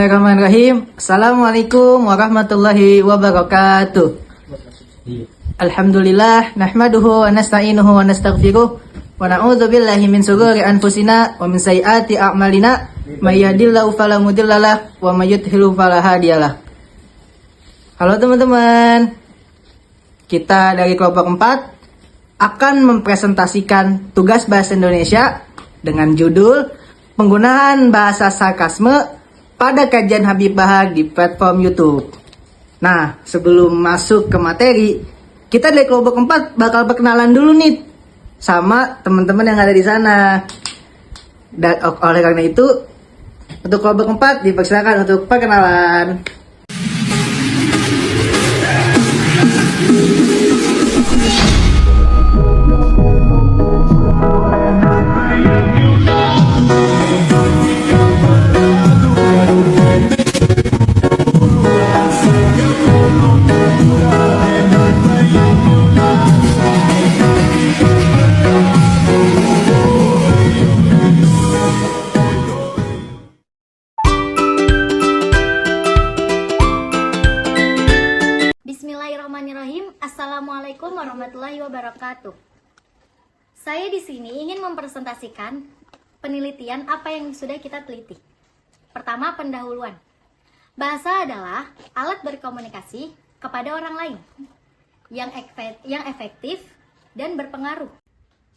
Bismillahirrahmanirrahim. Assalamualaikum warahmatullahi wabarakatuh. Alhamdulillah nahmaduhu wa nasta'inuhu wa nastaghfiruh wa na'udzu billahi min shururi anfusina wa min sayyiati a'malina may yahdihillahu fala mudhillalah wa may yudhlil fala hadiyalah. Halo teman-teman. Kita dari kelompok 4 akan mempresentasikan tugas bahasa Indonesia dengan judul penggunaan bahasa sarkasme pada kajian Habib Bahar di platform YouTube. Nah, sebelum masuk ke materi, kita dari kelompok 4 bakal perkenalan dulu nih sama teman-teman yang ada di sana. Dan oleh karena itu, untuk kelompok 4 dipersilakan untuk perkenalan. Bismillahirrahmanirrahim. Assalamualaikum warahmatullahi wabarakatuh. Saya di sini ingin mempresentasikan penelitian apa yang sudah kita teliti. Pertama, pendahuluan. Bahasa adalah alat berkomunikasi kepada orang lain yang efektif dan berpengaruh.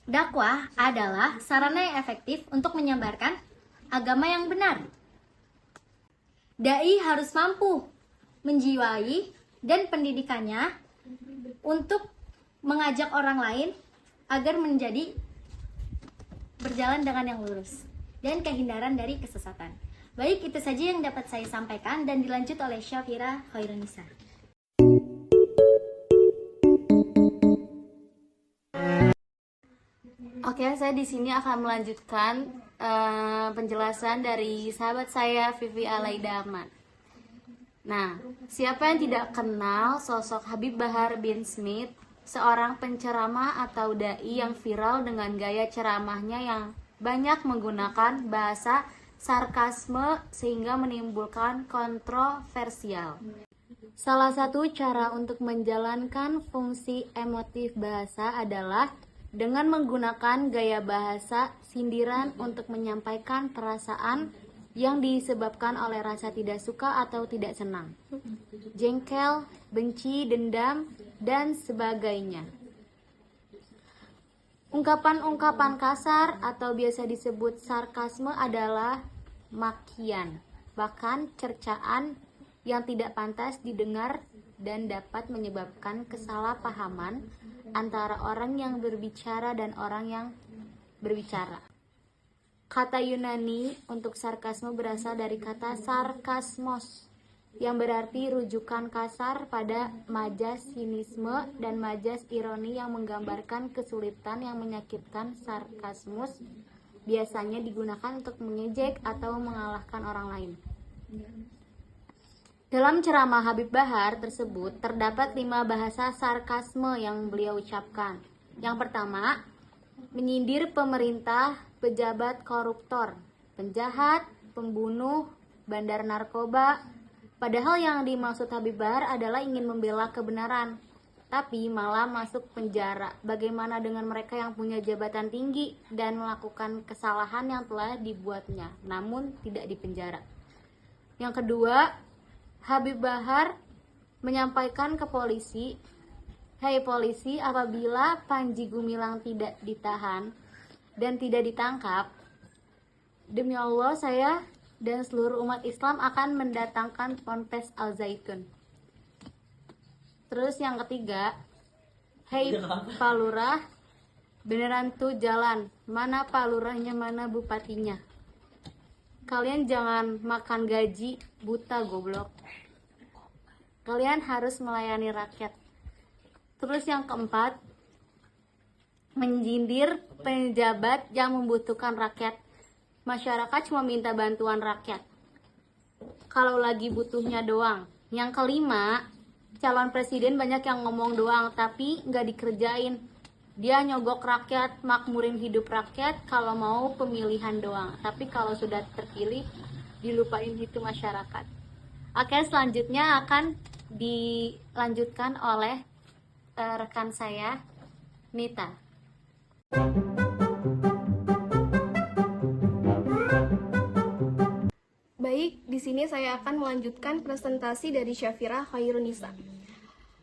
Dakwah adalah sarana yang efektif untuk menyebarkan agama yang benar. Dai harus mampu menjiwai dan pendidikannya untuk mengajak orang lain agar menjadi berjalan dengan yang lurus dan kehindaran dari kesesatan. Baik, itu saja yang dapat saya sampaikan dan dilanjut oleh Syafira Khairunisa. Oke, saya di sini akan melanjutkan penjelasan dari sahabat saya Vivi Alaida Ahmad. Nah, siapa yang tidak kenal sosok Habib Bahar bin Smith, seorang penceramah atau dai yang viral dengan gaya ceramahnya yang banyak menggunakan bahasa sarkasme sehingga menimbulkan kontroversial. Salah satu cara untuk menjalankan fungsi emotif bahasa adalah dengan menggunakan gaya bahasa sindiran untuk menyampaikan perasaan yang disebabkan oleh rasa tidak suka atau tidak senang, jengkel, benci, dendam, dan sebagainya. Ungkapan-ungkapan kasar atau biasa disebut sarkasme adalah makian, bahkan cercaan yang tidak pantas didengar dan dapat menyebabkan kesalahpahaman antara orang yang berbicara dan orang yang berbicara. Kata Yunani untuk sarkasme berasal dari kata sarkasmos, yang berarti rujukan kasar pada majas sinisme dan majas ironi yang menggambarkan kesulitan yang menyakitkan. Sarkasmus biasanya digunakan untuk mengejek atau mengalahkan orang lain. Dalam ceramah Habib Bahar tersebut terdapat 5 bahasa sarkasme yang beliau ucapkan. Yang pertama, menyindir pemerintah, pejabat koruptor, penjahat, pembunuh, bandar narkoba. Padahal yang dimaksud Habib Bahar adalah ingin membela kebenaran, tapi malah masuk penjara. Bagaimana dengan mereka yang punya jabatan tinggi dan melakukan kesalahan yang telah dibuatnya, namun tidak dipenjara? Yang kedua, Habib Bahar menyampaikan ke polisi, "Hai polisi, apabila Panji Gumilang tidak ditahan dan tidak ditangkap, demi Allah saya dan seluruh umat Islam akan mendatangkan Ponpes Al Zaitun." Terus yang ketiga, "Hei Pak Lurah, beneran tuh jalan, mana Pak Lurahnya, mana bupatinya? Kalian jangan makan gaji buta goblok. Kalian harus melayani rakyat." Terus yang keempat, menyindir pejabat yang membutuhkan rakyat. Masyarakat cuma minta bantuan rakyat kalau lagi butuhnya doang. Yang kelima, calon presiden banyak yang ngomong doang tapi nggak dikerjain. Dia nyogok rakyat, makmurin hidup rakyat kalau mau pemilihan doang, tapi kalau sudah terpilih dilupain itu masyarakat. Oke, selanjutnya akan dilanjutkan oleh rekan saya, Nita. Baik, di sini saya akan melanjutkan presentasi dari Syafira Khairunisa.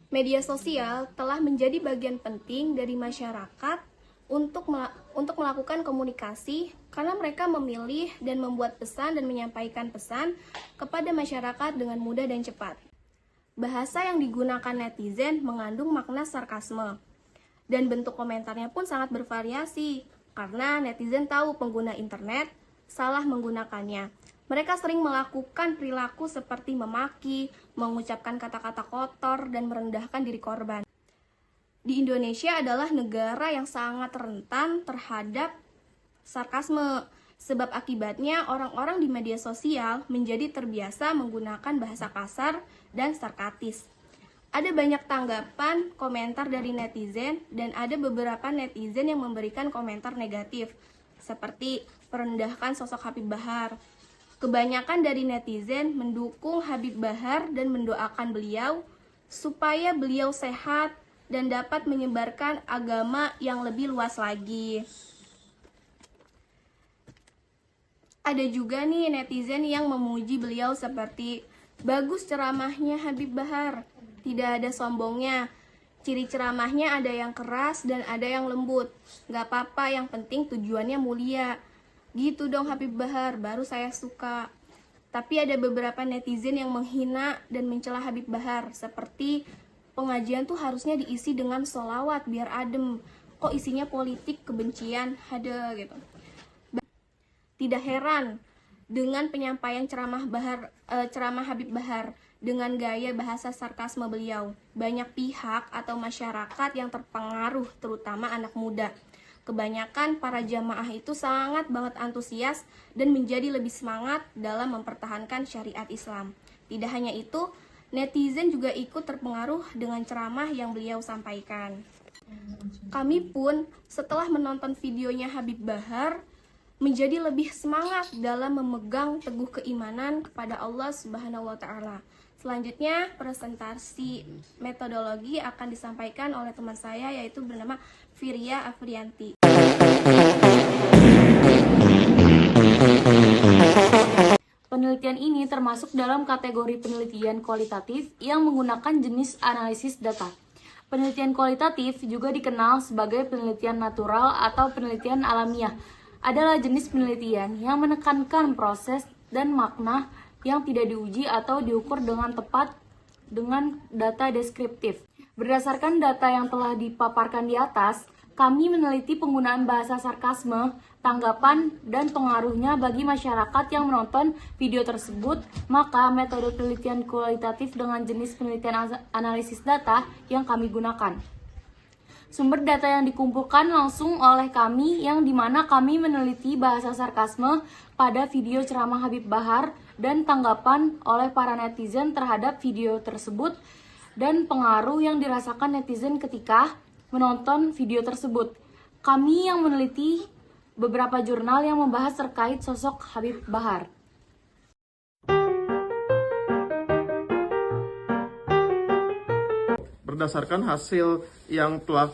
Media sosial telah menjadi bagian penting dari masyarakat untuk melakukan komunikasi karena mereka memilih dan membuat pesan dan menyampaikan pesan kepada masyarakat dengan mudah dan cepat. Bahasa yang digunakan netizen mengandung makna sarkasme dan bentuk komentarnya pun sangat bervariasi karena netizen tahu pengguna internet salah menggunakannya. Mereka sering melakukan perilaku seperti memaki, mengucapkan kata-kata kotor, dan merendahkan diri korban. Di Indonesia adalah negara yang sangat rentan terhadap sarkasme, sebab akibatnya orang-orang di media sosial menjadi terbiasa menggunakan bahasa kasar dan sarkastis. Ada banyak tanggapan, komentar dari netizen, dan ada beberapa netizen yang memberikan komentar negatif, seperti merendahkan sosok Habib Bahar. Kebanyakan dari netizen mendukung Habib Bahar dan mendoakan beliau supaya beliau sehat dan dapat menyebarkan agama yang lebih luas lagi. Ada juga nih netizen yang memuji beliau seperti, bagus ceramahnya Habib Bahar, tidak ada sombongnya. Ciri ceramahnya ada yang keras dan ada yang lembut. Gak apa-apa, yang penting tujuannya mulia. Gitu dong Habib Bahar, baru saya suka. Tapi ada beberapa netizen yang menghina dan mencela Habib Bahar, seperti pengajian tuh harusnya diisi dengan sholawat biar adem. Kok isinya politik, kebencian, ada gitu. Tidak heran dengan penyampaian ceramah Habib Bahar dengan gaya bahasa sarkasme beliau. Banyak pihak atau masyarakat yang terpengaruh, terutama anak muda. Kebanyakan para jamaah itu sangat banget antusias dan menjadi lebih semangat dalam mempertahankan syariat Islam. Tidak hanya itu, netizen juga ikut terpengaruh dengan ceramah yang beliau sampaikan. Kami pun setelah menonton videonya Habib Bahar menjadi lebih semangat dalam memegang teguh keimanan kepada Allah Subhanahu wa taala. Selanjutnya, presentasi metodologi akan disampaikan oleh teman saya yaitu bernama Firia Afrianti. Penelitian ini termasuk dalam kategori penelitian kualitatif yang menggunakan jenis analisis data. Penelitian kualitatif juga dikenal sebagai penelitian natural atau penelitian alamiah. Adalah jenis penelitian yang menekankan proses dan makna yang tidak diuji atau diukur dengan tepat dengan data deskriptif. Berdasarkan data yang telah dipaparkan di atas, kami meneliti penggunaan bahasa sarkasme, tanggapan, dan pengaruhnya bagi masyarakat yang menonton video tersebut. Maka metode penelitian kualitatif dengan jenis penelitian analisis data yang kami gunakan. Sumber data yang dikumpulkan langsung oleh kami, yang dimana kami meneliti bahasa sarkasme pada video ceramah Habib Bahar dan tanggapan oleh para netizen terhadap video tersebut dan pengaruh yang dirasakan netizen ketika menonton video tersebut. Kami yang meneliti beberapa jurnal yang membahas terkait sosok Habib Bahar. Berdasarkan hasil yang telah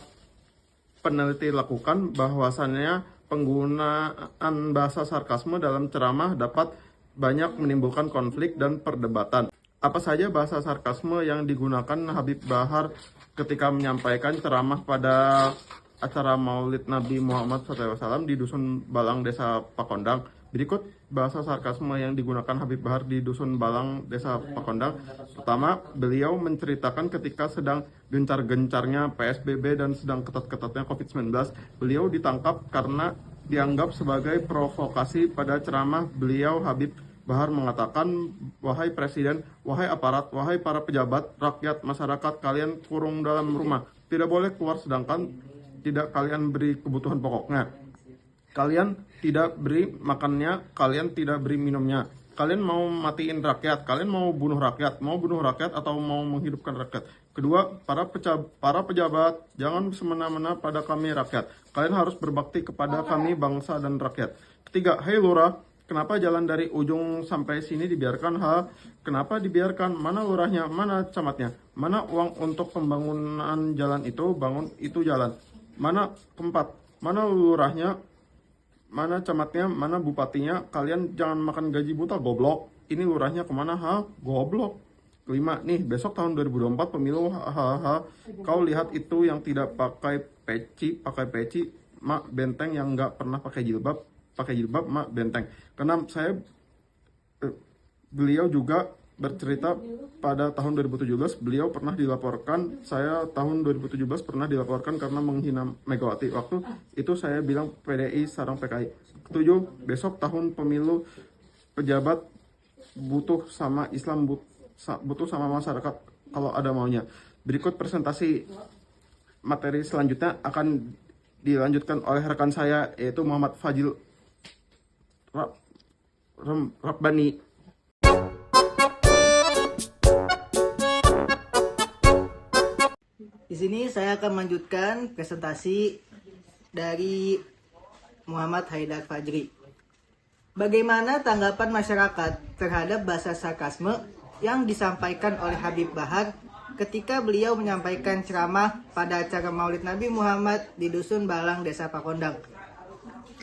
peneliti lakukan, bahwasannya penggunaan bahasa sarkasme dalam ceramah dapat banyak menimbulkan konflik dan perdebatan. Apa saja bahasa sarkasme yang digunakan Habib Bahar ketika menyampaikan ceramah pada acara Maulid Nabi Muhammad SAW di Dusun Balang, Desa Pakondang? Berikut bahasa sarkasme yang digunakan Habib Bahar di Dusun Balang, Desa Pakondang. Pertama, beliau menceritakan ketika sedang gencar-gencarnya PSBB dan sedang ketat-ketatnya COVID-19, beliau ditangkap karena dianggap sebagai provokasi. Pada ceramah beliau, Habib Bahar mengatakan, wahai presiden, wahai aparat, wahai para pejabat, rakyat, masyarakat, kalian kurung dalam rumah. Tidak boleh keluar sedangkan tidak kalian beri kebutuhan pokoknya. Kalian tidak beri makannya, kalian tidak beri minumnya. Kalian mau matiin rakyat, kalian mau bunuh rakyat atau mau menghidupkan rakyat. Kedua, para pejabat, jangan semena-mena pada kami rakyat. Kalian harus berbakti kepada kami bangsa dan rakyat. Ketiga, hei lurah, Kenapa jalan dari ujung sampai sini dibiarkan? Kenapa dibiarkan? Mana lurahnya? Mana camatnya? Mana uang untuk pembangunan jalan itu? Bangun itu jalan. Mana keempat? Mana lurahnya? Mana camatnya? Mana bupatinya? Kalian jangan makan gaji buta, goblok. Ini lurahnya kemana? Goblok. Kelima, nih besok tahun 2024 pemilu. Kau lihat itu yang tidak pakai peci, mak benteng, yang nggak pernah pakai jilbab, mak benteng. Karena beliau juga bercerita pada tahun 2017 beliau pernah dilaporkan, saya tahun 2017 pernah dilaporkan karena menghina Megawati. Waktu itu saya bilang PDI sarang PKI. Ketujuh, besok tahun pemilu, pejabat butuh sama Islam, butuh sama masyarakat kalau ada maunya. Berikut presentasi materi selanjutnya akan dilanjutkan oleh rekan saya, yaitu Muhammad Fajil Rabbani. Di sini saya akan melanjutkan presentasi dari Muhammad Haidar Fajri. Bagaimana tanggapan masyarakat terhadap bahasa sarkasme yang disampaikan oleh Habib Bahar ketika beliau menyampaikan ceramah pada acara Maulid Nabi Muhammad di Dusun Balang, Desa Pakondang?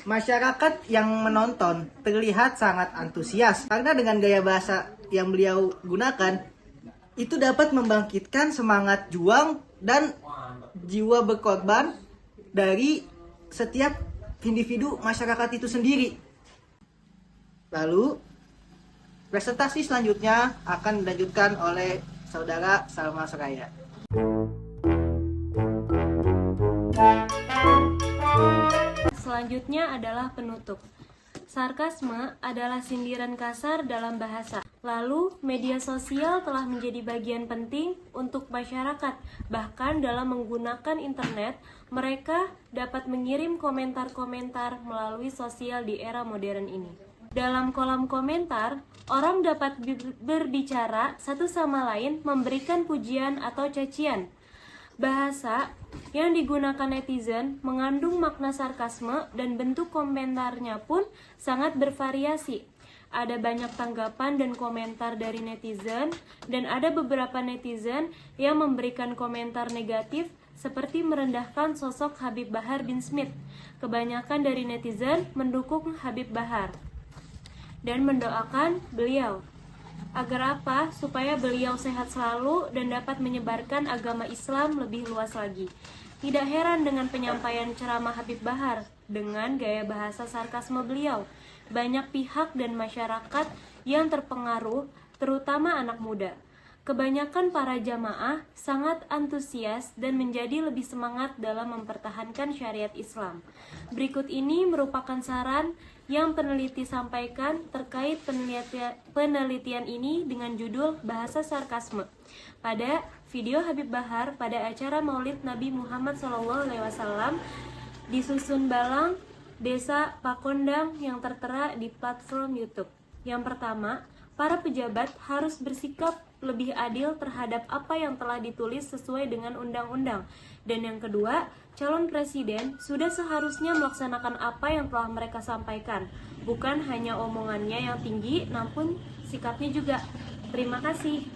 Masyarakat yang menonton terlihat sangat antusias karena dengan gaya bahasa yang beliau gunakan itu dapat membangkitkan semangat juang dan jiwa berkorban dari setiap individu masyarakat itu sendiri. Lalu presentasi selanjutnya akan dilanjutkan oleh Saudara Salma Seraya. Selanjutnya adalah penutup. Sarkasme adalah sindiran kasar dalam bahasa. Lalu, media sosial telah menjadi bagian penting untuk masyarakat. Bahkan dalam menggunakan internet, mereka dapat mengirim komentar-komentar melalui sosial di era modern ini. Dalam kolom komentar, orang dapat berbicara satu sama lain, memberikan pujian atau cacian. Bahasa yang digunakan netizen mengandung makna sarkasme dan bentuk komentarnya pun sangat bervariasi. Ada banyak tanggapan dan komentar dari netizen, dan ada beberapa netizen yang memberikan komentar negatif seperti merendahkan sosok Habib Bahar bin Smith. Kebanyakan dari netizen mendukung Habib Bahar dan mendoakan beliau. Agar apa? Supaya beliau sehat selalu dan dapat menyebarkan agama Islam lebih luas lagi. Tidak heran dengan penyampaian ceramah Habib Bahar dengan gaya bahasa sarkasme beliau. Banyak pihak dan masyarakat yang terpengaruh, terutama anak muda. Kebanyakan para jamaah sangat antusias dan menjadi lebih semangat dalam mempertahankan syariat Islam. Berikut ini merupakan saran yang peneliti sampaikan terkait penelitian ini dengan judul Bahasa Sarkasme pada video Habib Bahar pada acara Maulid Nabi Muhammad SAW di Dusun Balang, Desa Pakondang yang tertera di platform YouTube. Yang pertama, para pejabat harus bersikap lebih adil terhadap apa yang telah ditulis sesuai dengan undang-undang. Dan yang kedua, calon presiden sudah seharusnya melaksanakan apa yang telah mereka sampaikan, bukan hanya omongannya yang tinggi, namun sikapnya juga. Terima kasih.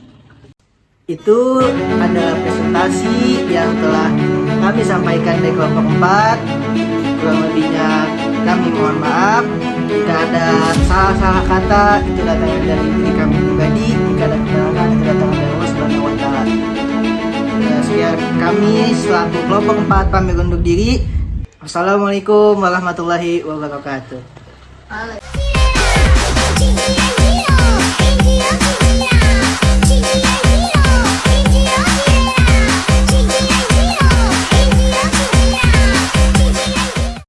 Itu adalah presentasi yang telah kami sampaikan dari kelompok 4. Kurang lebihnya kami mohon maaf. Jika ada salah-salah kata, itu datangnya dari diri kami pribadi. Jika ada kekurangan, itu datangnya dari Allah Subhanahu wa Ta'ala. Sekian kami selaku kelompok 4 pamit undur diri. Wassalamualaikum warahmatullahi wabarakatuh.